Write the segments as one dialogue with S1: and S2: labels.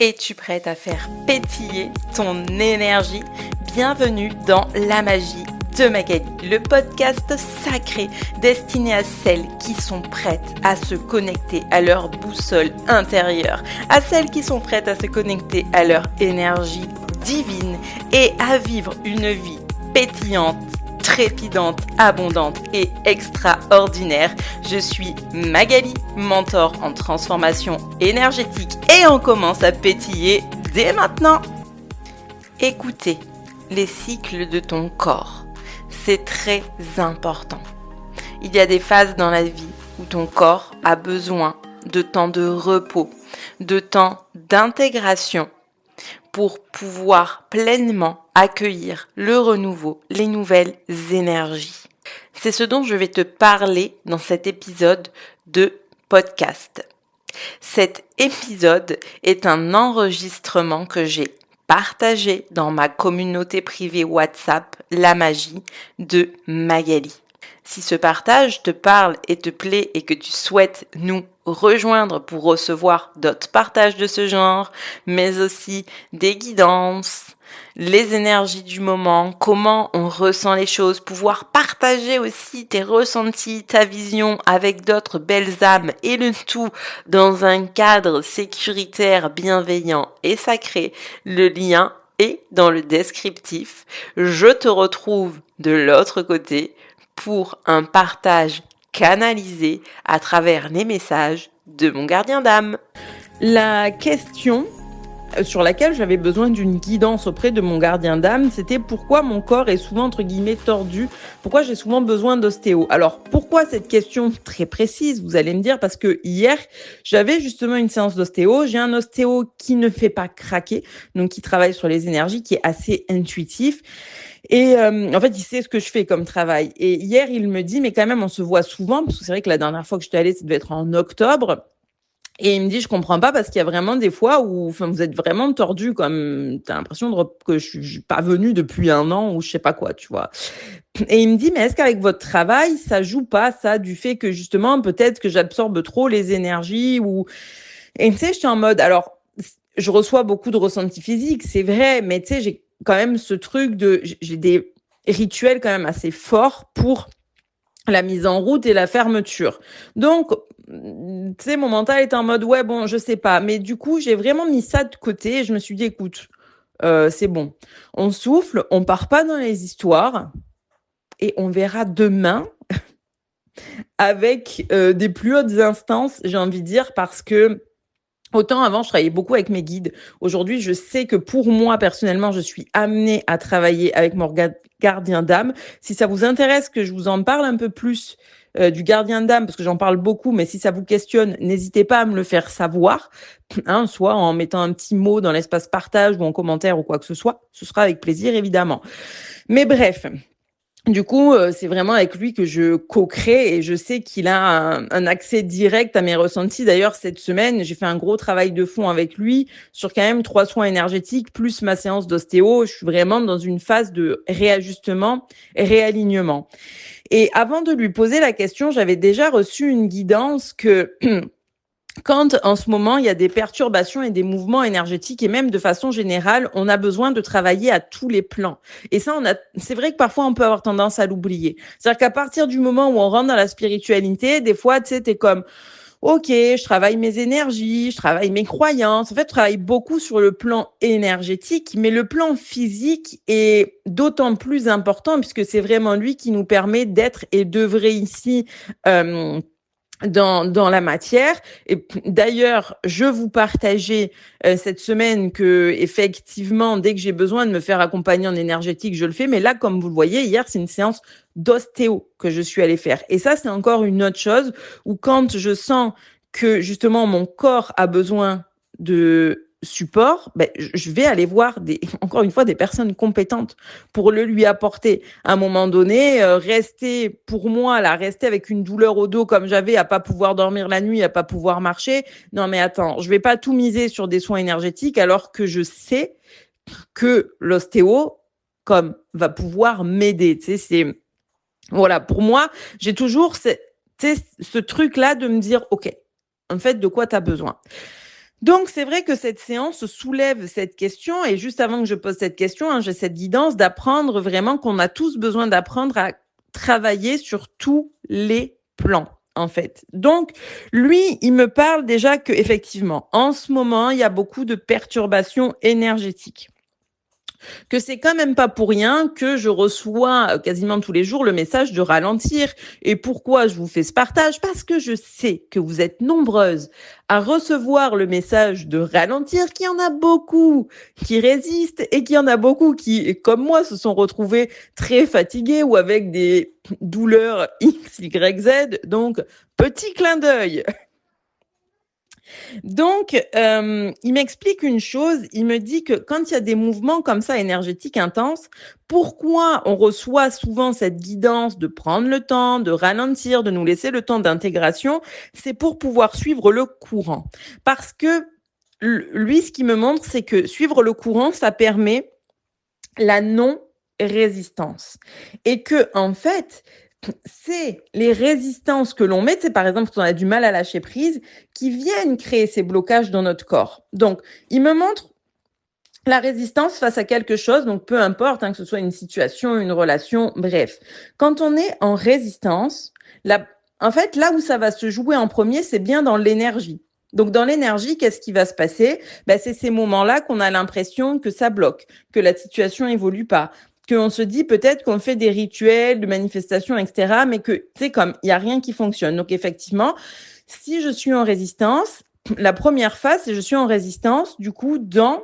S1: Es-tu prête à faire pétiller ton énergie? Bienvenue dans La Magie de Magali, le podcast sacré destiné à celles qui sont prêtes à se connecter à leur boussole intérieure, à celles qui sont prêtes à se connecter à leur énergie divine et à vivre une vie pétillante, trépidante, abondante et extraordinaire. Je suis Magali, mentor en transformation énergétique et on commence à pétiller dès maintenant. Écoutez les cycles de ton corps, c'est très important. Il y a des phases dans la vie où ton corps a besoin de temps de repos, de temps d'intégration pour pouvoir pleinement accueillir le renouveau, les nouvelles énergies. C'est ce dont je vais te parler dans cet épisode de podcast. Cet épisode est un enregistrement que j'ai partagé dans ma communauté privée WhatsApp, La Magie de Magali. Si ce partage te parle et te plaît et que tu souhaites nous rejoindre pour recevoir d'autres partages de ce genre, mais aussi des guidances, les énergies du moment, comment on ressent les choses, pouvoir partager aussi tes ressentis, ta vision avec d'autres belles âmes et le tout dans un cadre sécuritaire, bienveillant et sacré, le lien est dans le descriptif. Je te retrouve de l'autre côté pour un partage canalisé à travers les messages de mon gardien d'âme. La question sur laquelle j'avais besoin d'une guidance auprès de mon gardien d'âme, c'était pourquoi mon corps est souvent entre guillemets tordu, pourquoi j'ai souvent besoin d'ostéo. Alors pourquoi cette question très précise, vous allez me dire, parce que hier j'avais justement une séance d'ostéo, j'ai un ostéo qui ne fait pas craquer, donc qui travaille sur les énergies, qui est assez intuitif. Et en fait, il sait ce que je fais comme travail. Et hier, il me dit, mais quand même, on se voit souvent, parce que c'est vrai que la dernière fois que j'étais allée, ça devait être en octobre. Et il me dit, je comprends pas parce qu'il y a vraiment des fois où, enfin, vous êtes vraiment tordu, comme t'as l'impression que je suis pas venue depuis un an ou je sais pas quoi, tu vois. Et il me dit, mais est-ce qu'avec votre travail, ça joue pas ça du fait que justement, peut-être que j'absorbe trop les énergies ou, et tu sais, j'étais en mode, alors, je reçois beaucoup de ressentis physiques, c'est vrai, mais tu sais, j'ai quand même ce truc j'ai des rituels quand même assez forts pour la mise en route et la fermeture. Donc, tu sais, mon mental est en mode, ouais, bon, je sais pas. Mais du coup, j'ai vraiment mis ça de côté et je me suis dit, écoute, c'est bon. On souffle, on part pas dans les histoires et on verra demain avec des plus hautes instances, j'ai envie de dire, parce que autant avant, je travaillais beaucoup avec mes guides. Aujourd'hui, je sais que pour moi, personnellement, je suis amenée à travailler avec mon gardien d'âme. Si ça vous intéresse que je vous en parle un peu plus du gardien d'âme, parce que j'en parle beaucoup, mais si ça vous questionne, n'hésitez pas à me le faire savoir, soit en mettant un petit mot dans l'espace partage ou en commentaire ou quoi que ce soit. Ce sera avec plaisir, évidemment. Mais bref. Du coup, c'est vraiment avec lui que je co-crée et je sais qu'il a un accès direct à mes ressentis. D'ailleurs, cette semaine, j'ai fait un gros travail de fond avec lui sur quand même 3 soins énergétiques plus ma séance d'ostéo. Je suis vraiment dans une phase de réajustement et réalignement. Et avant de lui poser la question, j'avais déjà reçu une guidance que quand en ce moment il y a des perturbations et des mouvements énergétiques et même de façon générale, on a besoin de travailler à tous les plans. Et ça, c'est vrai que parfois on peut avoir tendance à l'oublier. C'est-à-dire qu'à partir du moment où on rentre dans la spiritualité, des fois, tu sais, t'es comme, ok, je travaille mes énergies, je travaille mes croyances. En fait, je travaille beaucoup sur le plan énergétique, mais le plan physique est d'autant plus important puisque c'est vraiment lui qui nous permet d'être et d'œuvrer ici. Dans la matière. Et d'ailleurs, je vous partageais cette semaine que effectivement, dès que j'ai besoin de me faire accompagner en énergétique, je le fais. Mais là, comme vous le voyez, hier, c'est une séance d'ostéo que je suis allée faire. Et ça, c'est encore une autre chose où quand je sens que justement mon corps a besoin de support, je vais aller voir encore une fois des personnes compétentes pour le lui apporter. À un moment donné, rester avec une douleur au dos comme j'avais, à pas pouvoir dormir la nuit, à pas pouvoir marcher. Non mais attends, je vais pas tout miser sur des soins énergétiques alors que je sais que l'ostéo va pouvoir m'aider. Tu sais, voilà, pour moi, j'ai toujours ce truc là de me dire OK, en fait, de quoi tu as besoin. Donc, c'est vrai que cette séance soulève cette question. Et juste avant que je pose cette question, j'ai cette guidance d'apprendre vraiment qu'on a tous besoin d'apprendre à travailler sur tous les plans, en fait. Donc, lui, il me parle déjà que effectivement, en ce moment, il y a beaucoup de perturbations énergétiques, que c'est quand même pas pour rien que je reçois quasiment tous les jours le message de ralentir. Et pourquoi je vous fais ce partage? Parce que je sais que vous êtes nombreuses à recevoir le message de ralentir, qu'il y en a beaucoup qui résistent et qu'il y en a beaucoup qui, comme moi, se sont retrouvés très fatigués ou avec des douleurs X, Y, Z. Donc, petit clin d'œil. Donc, il m'explique une chose, il me dit que quand il y a des mouvements comme ça énergétiques intenses, pourquoi on reçoit souvent cette guidance de prendre le temps, de ralentir, de nous laisser le temps d'intégration, c'est pour pouvoir suivre le courant. Parce que lui, ce qu'il me montre, c'est que suivre le courant, ça permet la non-résistance. Et que, en fait, c'est les résistances que l'on met, c'est par exemple quand on a du mal à lâcher prise, qui viennent créer ces blocages dans notre corps. Donc, il me montre la résistance face à quelque chose, donc peu importe, que ce soit une situation, une relation, bref. Quand on est en résistance, en fait, là où ça va se jouer en premier, c'est bien dans l'énergie. Donc, dans l'énergie, qu'est-ce qui va se passer? C'est ces moments-là qu'on a l'impression que ça bloque, que la situation évolue pas, qu'on se dit peut-être qu'on fait des rituels de manifestation, etc., mais que, tu sais, comme il y a rien qui fonctionne. Donc, effectivement, si je suis en résistance, la première phase, c'est je suis en résistance, du coup, dans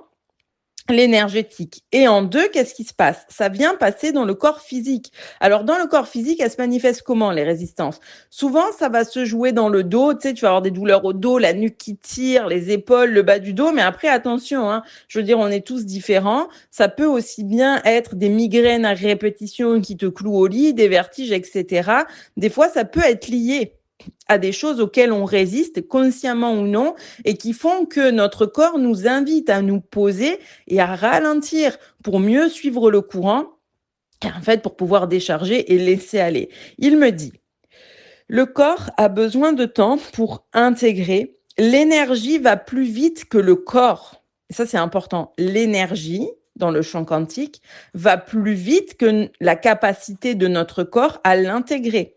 S1: l'énergétique. Et en deux, qu'est-ce qui se passe? Ça vient passer dans le corps physique. Alors, dans le corps physique, elles se manifestent comment, les résistances? Souvent, ça va se jouer dans le dos. Tu sais, tu vas avoir des douleurs au dos, la nuque qui tire, les épaules, le bas du dos. Mais après, attention, je veux dire, on est tous différents. Ça peut aussi bien être des migraines à répétition qui te clouent au lit, des vertiges, etc. Des fois, ça peut être lié à des choses auxquelles on résiste, consciemment ou non, et qui font que notre corps nous invite à nous poser et à ralentir pour mieux suivre le courant, en fait, pour pouvoir décharger et laisser aller. Il me dit, le corps a besoin de temps pour intégrer. L'énergie va plus vite que le corps. Et ça, c'est important. L'énergie, dans le champ quantique, va plus vite que la capacité de notre corps à l'intégrer.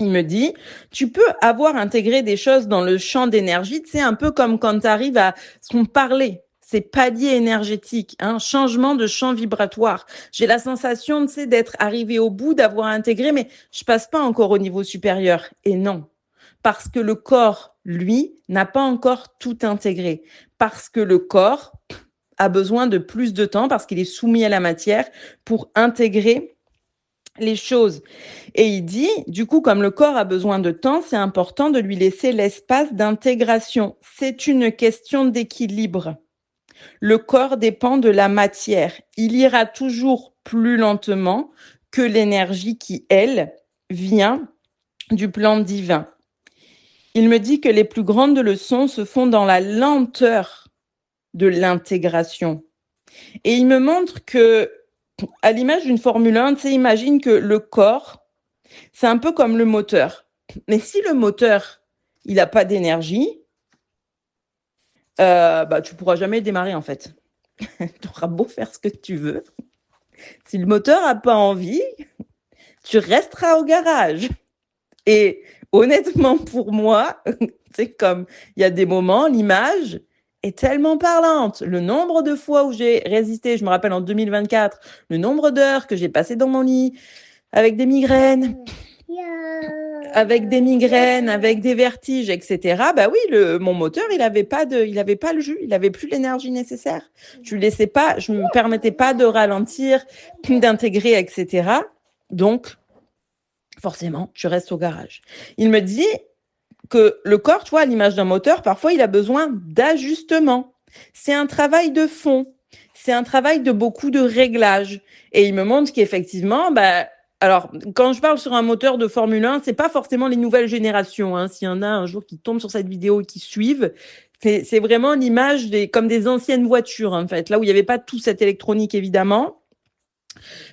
S1: Il me dit, tu peux avoir intégré des choses dans le champ d'énergie, c'est un peu comme quand tu arrives à ce qu'on parlait, ces paliers énergétiques, changement de champ vibratoire. J'ai la sensation, d'être arrivé au bout, d'avoir intégré, mais je passe pas encore au niveau supérieur. Et non, parce que le corps, lui, n'a pas encore tout intégré. Parce que le corps a besoin de plus de temps, parce qu'il est soumis à la matière, pour intégrer les choses. Et il dit, du coup, comme le corps a besoin de temps, c'est important de lui laisser l'espace d'intégration. C'est une question d'équilibre. Le corps dépend de la matière. Il ira toujours plus lentement que l'énergie qui, elle, vient du plan divin. Il me dit que les plus grandes leçons se font dans la lenteur de l'intégration. Et il me montre que à l'image d'une Formule 1, imagine que le corps, c'est un peu comme le moteur. Mais si le moteur, il n'a pas d'énergie, tu pourras jamais démarrer en fait. Tu auras beau faire ce que tu veux. Si le moteur n'a pas envie, tu resteras au garage. Et honnêtement, pour moi, c'est comme il y a des moments, l'image est tellement parlante. Le nombre de fois où j'ai résisté, je me rappelle en 2024, le nombre d'heures que j'ai passé dans mon lit avec des migraines, avec des vertiges, etc. Mon moteur, il avait pas le jus, il avait plus l'énergie nécessaire. Je me permettais pas de ralentir, d'intégrer, etc. Donc, forcément, je reste au garage. Il me dit que le corps, tu vois, à l'image d'un moteur, parfois, il a besoin d'ajustement. C'est un travail de fond. C'est un travail de beaucoup de réglages. Et il me montre qu'effectivement, alors, quand je parle sur un moteur de Formule 1, c'est pas forcément les nouvelles générations. S'il y en a un jour qui tombent sur cette vidéo et qui suivent, c'est vraiment l'image comme des anciennes voitures, en fait. Là où il n'y avait pas tout cette électronique, évidemment.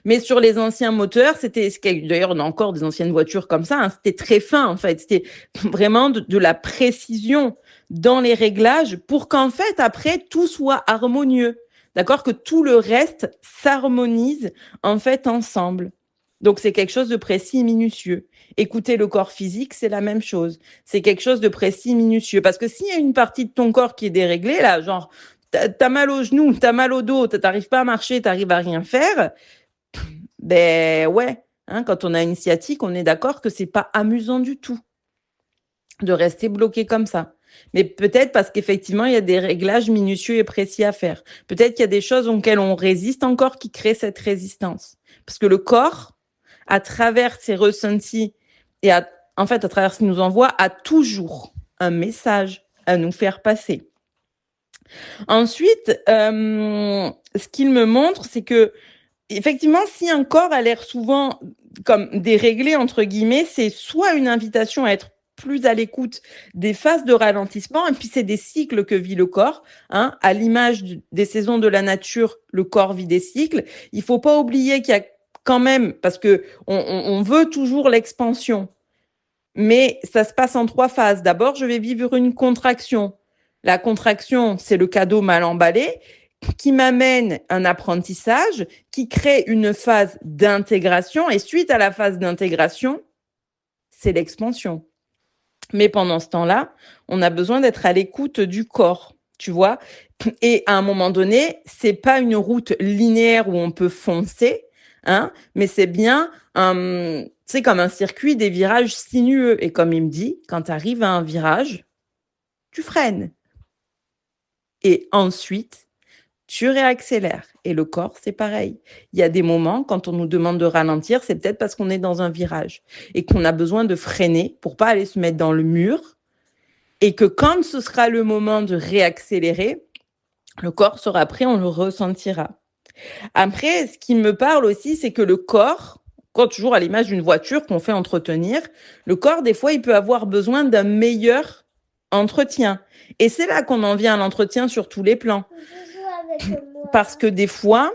S1: Mais sur les anciens moteurs, d'ailleurs, on a encore des anciennes voitures comme ça, c'était très fin, en fait. C'était vraiment de la précision. dans les réglages pour qu'en fait, après, tout soit harmonieux. D'accord? Que tout le reste s'harmonise en fait ensemble. Donc, c'est quelque chose de précis et minutieux. Écouter le corps physique, c'est la même chose. C'est quelque chose de précis et minutieux. Parce que s'il y a une partie de ton corps qui est déréglée, là, genre, t'as mal au genou, t'as mal au dos, t'arrives pas à marcher, t'arrives à rien faire, ben ouais. Hein, quand on a une sciatique, on est d'accord que c'est pas amusant du tout de rester bloqué comme ça. Mais peut-être parce qu'effectivement, il y a des réglages minutieux et précis à faire. Peut-être qu'il y a des choses auxquelles on résiste encore qui créent cette résistance. Parce que le corps, à travers ses ressentis et en fait, à travers ce qu'il nous envoie, a toujours un message à nous faire passer. Ensuite, ce qu'il me montre, c'est que effectivement, si un corps a l'air souvent comme déréglé, entre guillemets, c'est soit une invitation à être plus à l'écoute des phases de ralentissement, et puis c'est des cycles que vit le corps, hein, à l'image des saisons de la nature, le corps vit des cycles. Il faut pas oublier qu'il y a quand même, parce que on veut toujours l'expansion, mais ça se passe en 3 phases. D'abord, je vais vivre une contraction. La contraction, c'est le cadeau mal emballé qui m'amène un apprentissage, qui crée une phase d'intégration. Et suite à la phase d'intégration, c'est l'expansion. Mais pendant ce temps-là, on a besoin d'être à l'écoute du corps, tu vois. Et à un moment donné, c'est pas une route linéaire où on peut foncer, hein, mais c'est bien c'est comme un circuit des virages sinueux. Et comme il me dit, quand tu arrives à un virage, tu freines. Et ensuite, tu réaccélères. Et le corps, c'est pareil. Il y a des moments, quand on nous demande de ralentir, c'est peut-être parce qu'on est dans un virage et qu'on a besoin de freiner pour pas aller se mettre dans le mur. Et que quand ce sera le moment de réaccélérer, le corps sera prêt, on le ressentira. Après, ce qui me parle aussi, c'est que le corps, quand toujours à l'image d'une voiture qu'on fait entretenir, le corps, des fois, il peut avoir besoin d'un meilleur entretien. Et c'est là qu'on en vient à l'entretien sur tous les plans. Parce que des fois,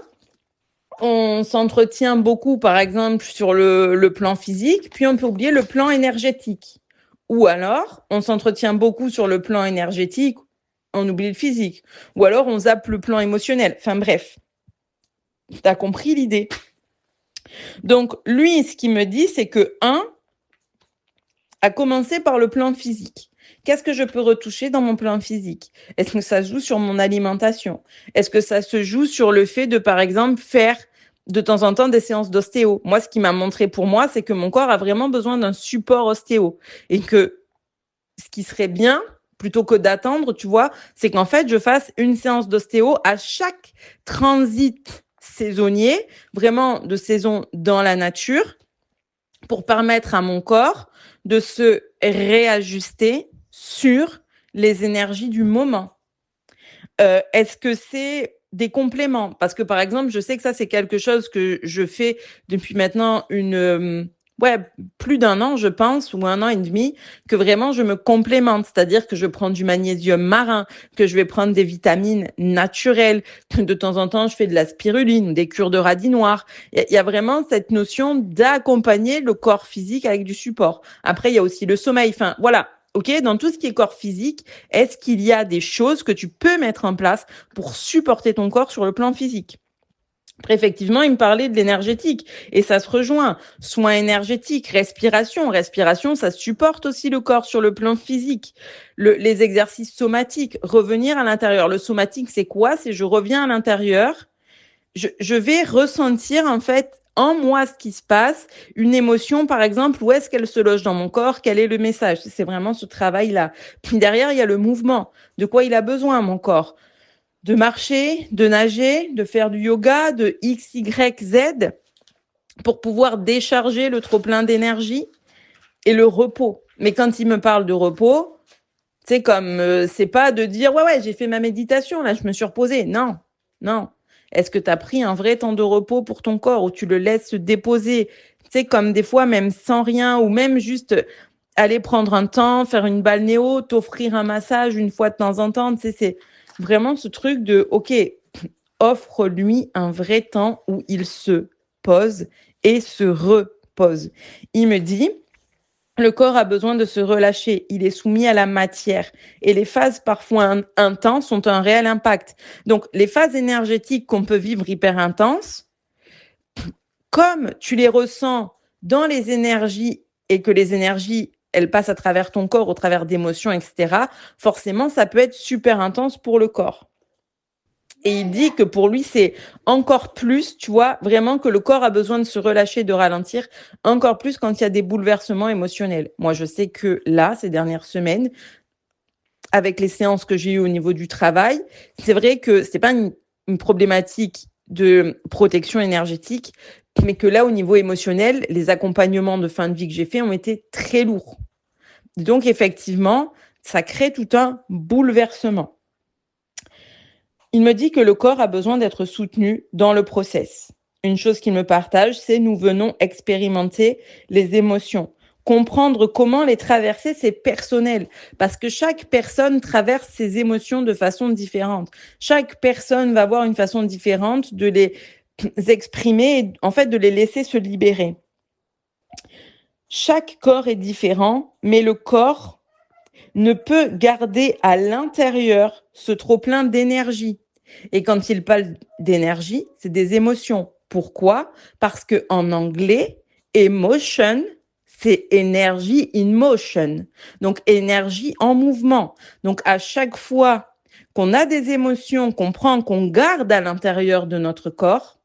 S1: on s'entretient beaucoup, par exemple, sur le plan physique, puis on peut oublier le plan énergétique. Ou alors, on s'entretient beaucoup sur le plan énergétique, on oublie le physique. Ou alors, on zappe le plan émotionnel. Enfin bref, t'as compris l'idée. Donc, lui, ce qu'il me dit, c'est que, a commencé par le plan physique. Qu'est-ce que je peux retoucher dans mon plan physique? Est-ce que ça se joue sur mon alimentation? Est-ce que ça se joue sur le fait de, par exemple, faire de temps en temps des séances d'ostéo? Moi, ce qui m'a montré pour moi, c'est que mon corps a vraiment besoin d'un support ostéo. Et que ce qui serait bien, plutôt que d'attendre, tu vois, c'est qu'en fait, je fasse une séance d'ostéo à chaque transit saisonnier, vraiment de saison dans la nature, pour permettre à mon corps de se réajuster sur les énergies du moment. Est-ce que c'est des compléments? Parce que par exemple, je sais que ça, c'est quelque chose que je fais depuis maintenant plus d'1 an, je pense, ou 1 an et demi, que vraiment je me complémente. C'est-à-dire que je prends du magnésium marin, que je vais prendre des vitamines naturelles, que de temps en temps, je fais de la spiruline, des cures de radis noirs. Il y a vraiment cette notion d'accompagner le corps physique avec du support. Après, il y a aussi le sommeil. Enfin, voilà. Ok, dans tout ce qui est corps physique, est-ce qu'il y a des choses que tu peux mettre en place pour supporter ton corps sur le plan physique? Après, effectivement, il me parlait de l'énergétique et ça se rejoint. Soins énergétiques, respiration. Respiration, ça supporte aussi le corps sur le plan physique. Les exercices somatiques, revenir à l'intérieur. Le somatique, c'est quoi? C'est je reviens à l'intérieur. Je vais ressentir en fait en moi ce qui se passe, une émotion par exemple, où est-ce qu'elle se loge dans mon corps, quel est le message? C'est vraiment ce travail-là. Puis derrière, il y a le mouvement. De quoi il a besoin, mon corps? De marcher, de nager, de faire du yoga, de X, Y, Z, pour pouvoir décharger le trop-plein d'énergie et le repos. Mais quand il me parle de repos, c'est comme, c'est pas de dire, ouais, j'ai fait ma méditation, là, je me suis reposée. Non, non. Est-ce que tu as pris un vrai temps de repos pour ton corps où tu le laisses se déposer? Tu sais, comme des fois, même sans rien, ou même juste aller prendre un temps, faire une balnéo, t'offrir un massage une fois de temps en temps. Tu sais, c'est vraiment ce truc de, OK, offre-lui un vrai temps où il se pose et se repose. Il me dit, Le corps a besoin de se relâcher, il est soumis à la matière et les phases parfois intenses ont un réel impact. Donc les phases énergétiques qu'on peut vivre hyper intenses, comme tu les ressens dans les énergies et que les énergies, elles passent à travers ton corps, au travers d'émotions, etc., forcément, ça peut être super intense pour le corps. Et il dit que pour lui, c'est encore plus, tu vois, vraiment que le corps a besoin de se relâcher, de ralentir, encore plus quand il y a des bouleversements émotionnels. Moi, je sais que là, ces dernières semaines, avec les séances que j'ai eues au niveau du travail, c'est vrai que c'est pas une problématique de protection énergétique, mais que là, au niveau émotionnel, les accompagnements de fin de vie que j'ai faits ont été très lourds. Donc, effectivement, ça crée tout un bouleversement. Il me dit que le corps a besoin d'être soutenu dans le process. Une chose qu'il me partage, c'est nous venons expérimenter les émotions. Comprendre comment les traverser, c'est personnel, parce que chaque personne traverse ses émotions de façon différente. Chaque personne va avoir une façon différente de les exprimer et en fait de les laisser se libérer. Chaque corps est différent, mais le corps ne peut garder à l'intérieur ce trop-plein d'énergie. Et quand il parle d'énergie, c'est des émotions. Pourquoi? Parce que en anglais, emotion, c'est energy in motion. Donc énergie en mouvement. Donc à chaque fois qu'on a des émotions qu'on prend, qu'on garde à l'intérieur de notre corps,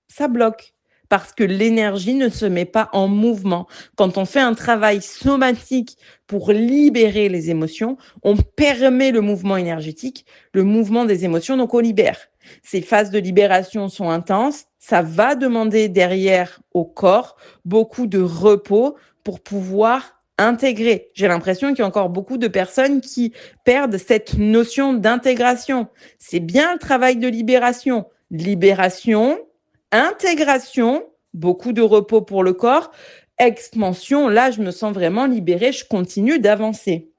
S1: ça bloque. Parce que l'énergie ne se met pas en mouvement. Quand on fait un travail somatique pour libérer les émotions, on permet le mouvement énergétique, le mouvement des émotions, donc on libère. Ces phases de libération sont intenses, ça va demander derrière au corps beaucoup de repos pour pouvoir intégrer. J'ai l'impression qu'il y a encore beaucoup de personnes qui perdent cette notion d'intégration. C'est bien le travail de libération. Libération, intégration, beaucoup de repos pour le corps. Expansion, là, je me sens vraiment libérée, je continue d'avancer.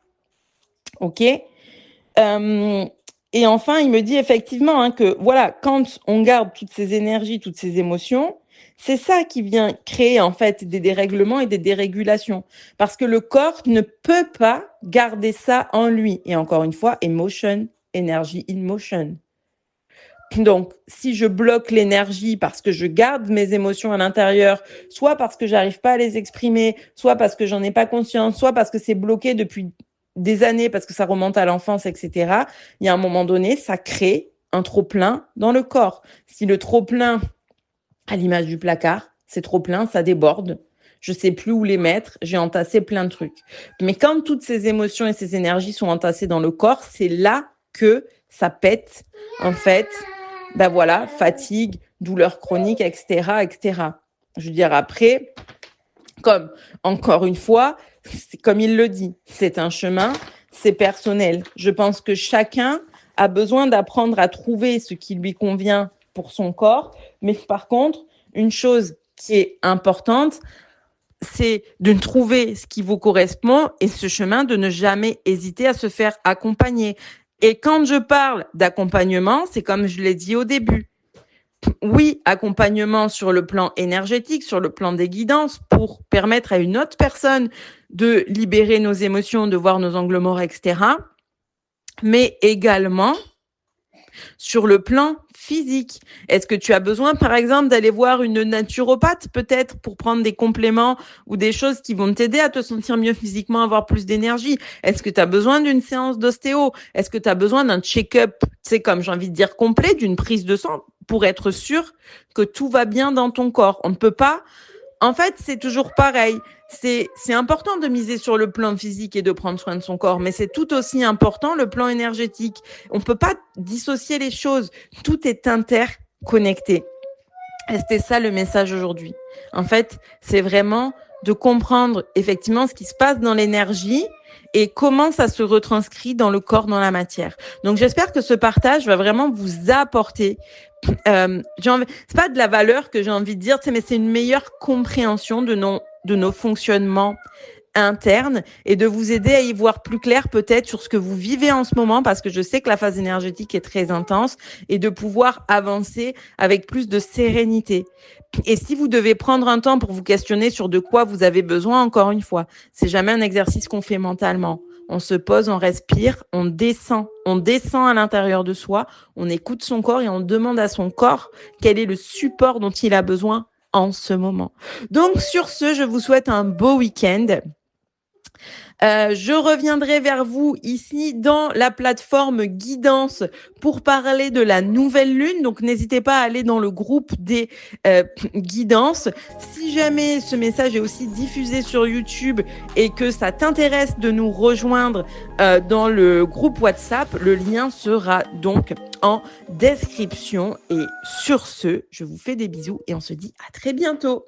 S1: OK? Et enfin, il me dit effectivement que voilà, quand on garde toutes ces énergies, toutes ces émotions, c'est ça qui vient créer en fait des dérèglements et des dérégulations. Parce que le corps ne peut pas garder ça en lui. Et encore une fois, emotion, energy in motion. Donc, si je bloque l'énergie parce que je garde mes émotions à l'intérieur, soit parce que j'arrive pas à les exprimer, soit parce que j'en ai pas conscience, soit parce que c'est bloqué depuis des années, parce que ça remonte à l'enfance, etc., il y a un moment donné, ça crée un trop-plein dans le corps. Si le trop-plein, à l'image du placard, c'est trop-plein, ça déborde. Je sais plus où les mettre, j'ai entassé plein de trucs. Mais quand toutes ces émotions et ces énergies sont entassées dans le corps, c'est là que ça pète, en fait. Ben voilà, fatigue, douleur chronique, etc., etc. Je veux dire, après, comme, encore une fois, c'est comme il le dit, c'est un chemin, c'est personnel. Je pense que chacun a besoin d'apprendre à trouver ce qui lui convient pour son corps. Mais par contre, une chose qui est importante, c'est de trouver ce qui vous correspond et ce chemin, de ne jamais hésiter à se faire accompagner. Et quand je parle d'accompagnement, c'est comme je l'ai dit au début. Oui, accompagnement sur le plan énergétique, sur le plan des guidances, pour permettre à une autre personne de libérer nos émotions, de voir nos angles morts, etc. Mais également sur le plan physique. Est-ce que tu as besoin, par exemple, d'aller voir une naturopathe, peut-être, pour prendre des compléments ou des choses qui vont t'aider à te sentir mieux physiquement, avoir plus d'énergie? Est-ce que tu as besoin d'une séance d'ostéo? Est-ce que tu as besoin d'un check-up, tu sais, comme j'ai envie de dire, complet, d'une prise de sang, pour être sûr que tout va bien dans ton corps? On ne peut pas... En fait, c'est toujours pareil. C'est important de miser sur le plan physique et de prendre soin de son corps, mais c'est tout aussi important le plan énergétique. On peut pas dissocier les choses. Tout est interconnecté. Et c'était ça le message aujourd'hui. En fait, c'est vraiment de comprendre effectivement ce qui se passe dans l'énergie et comment ça se retranscrit dans le corps, dans la matière. Donc j'espère que ce partage va vraiment vous apporter c'est pas de la valeur que j'ai envie de dire, mais c'est une meilleure compréhension de nos fonctionnements
S2: interne et de vous aider à y voir plus clair peut-être sur ce que vous vivez en ce moment, parce que je sais que la phase énergétique est très intense, et de pouvoir avancer avec plus de sérénité. Et si vous devez prendre un temps pour vous questionner sur de quoi vous avez besoin, encore une fois, c'est jamais un exercice qu'on fait mentalement. On se pose, on respire, on descend à l'intérieur de soi, on écoute son corps et on demande à son corps quel est le support dont il a besoin en ce moment. Donc sur ce, je vous souhaite un beau week-end. Je reviendrai vers vous ici dans la plateforme guidance pour parler de la nouvelle lune. Donc, n'hésitez pas à aller dans le groupe des guidances. Si jamais ce message est aussi diffusé sur YouTube et que ça t'intéresse de nous rejoindre dans le groupe WhatsApp, le lien sera donc en description. Et sur ce, je vous fais des bisous et on se dit à très bientôt.